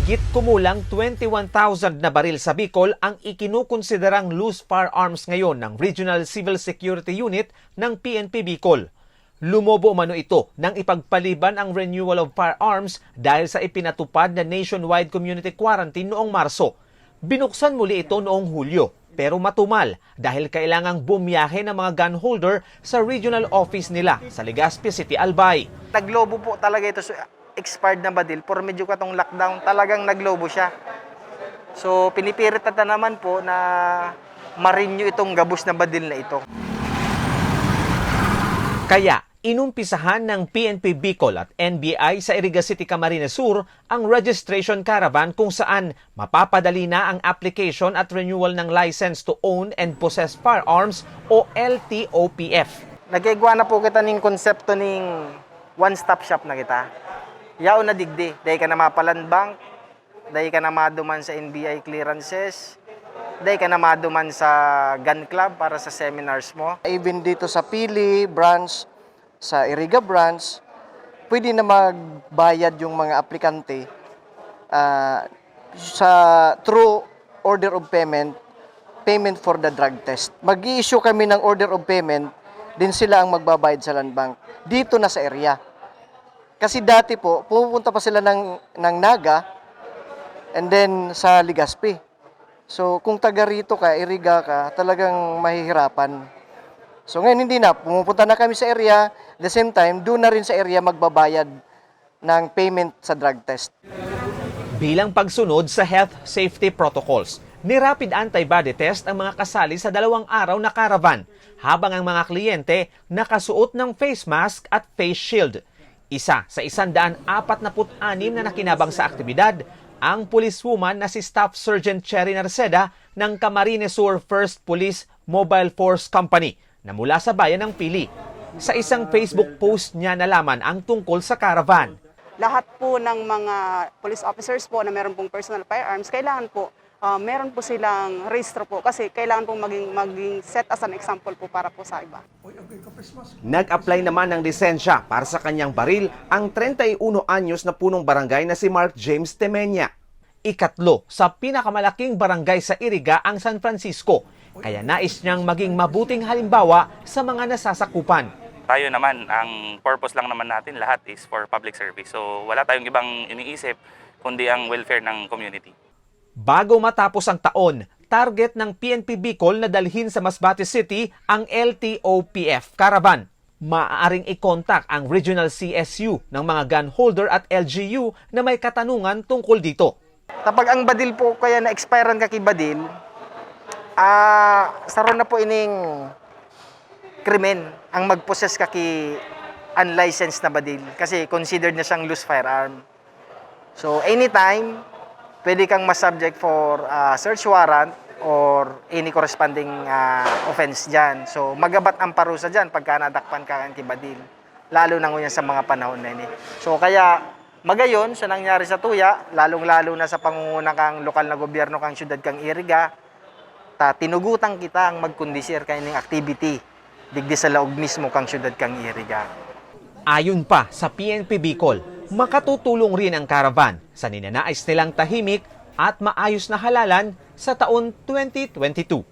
Higit kumulang 21,000 na baril sa Bicol ang ikinukonsiderang loose firearms ngayon ng Regional Civil Security Unit ng PNP Bicol. Lumobo umano ito nang ipagpaliban ang renewal of firearms dahil sa ipinatupad na nationwide community quarantine noong Marso. Binuksan muli ito noong Hulyo pero matumal dahil kailangang bumiyahe ng mga gun holder sa regional office nila sa Legazpi City, Albay. Naglobo po talaga ito. Expired na badil, for medyo katong lockdown, talagang naglobo siya. So, pinipirit na naman po na ma-renew itong gabos na badil na ito. Kaya, inumpisahan ng PNP Bicol at NBI sa Iriga City, Camarines Sur ang registration caravan kung saan mapapadali na ang application at renewal ng License to Own and Possess Firearms o LTOPF. Nagkaigwa na po kita ng konsepto ng one-stop shop na kita. Yao na digdi, dahil ka na mapaland bank, dahil ka na maduman sa NBI clearances, dahil ka na maduman sa gun club para sa seminars mo. Even dito sa Pili branch, sa Iriga branch, pwede na magbayad yung mga aplikante sa through order of payment, payment for the drug test. Mag-i-issue kami ng order of payment, din sila ang magbabayad sa land bank dito na sa area. Kasi dati po, pupunta pa sila ng Naga and then sa Legazpi. So kung taga rito ka, Iriga ka, talagang mahihirapan. So ngayon hindi na, pumupunta na kami sa area, at the same time, doon na rin sa area magbabayad ng payment sa drug test. Bilang pagsunod sa health safety protocols, ni-rapid antibody test ang mga kasali sa 2 araw na caravan, habang ang mga kliyente nakasuot ng face mask at face shield. Isa sa 146 na nakinabang sa aktibidad, ang policewoman na si Staff Sergeant Cherry Narceda ng Camarines Sur 1st Police Mobile Force Company na mula sa bayan ng Pili. Sa isang Facebook post niya nalaman ang tungkol sa caravan. Lahat po ng mga police officers po na meron pong personal firearms, kailangan po meron po silang rehistro po kasi kailangan pong maging set as an example po para po sa iba. Nag-apply naman ng lisensya para sa kanyang baril ang 31 anyos na punong barangay na si Mark James Temenya. Ikatlo sa pinakamalaking barangay sa Iriga ang San Francisco, kaya nais niyang maging mabuting halimbawa sa mga nasasakupan. Tayo naman, ang purpose lang naman natin lahat is for public service. So wala tayong ibang iniisip kundi ang welfare ng community. Bago matapos ang taon, target ng PNP Bicol na dalhin sa Masbate City ang LTOPF caravan. Maaaring i-contact ang Regional CSU ng mga gun holder at LGU na may katanungan tungkol dito. Kapag ang badil po kaya na-expirean kaki badil, saron na po ining krimen ang mag-possess kaki unlicensed na badil kasi considered na siyang loose firearm. So anytime, pwede kang ma-subject for search warrant or any corresponding offense dyan. So, magabat ang parusa dyan pagka nadakpan ka ang kibadil. Lalo na ngunyan sa mga panahon na ini. So, kaya magayon sa nangyari sa Tuya, lalong-lalo na sa pangunguna kang lokal na gobyerno kang syudad kang Iriga, tinugutan kita ang magkondisir kaning activity digdi sa laog mismo kang syudad kang Iriga. Ayon pa sa PNP Bicol, makatutulong rin ang caravan sa ninanais nilang tahimik at maayos na halalan sa taon 2022.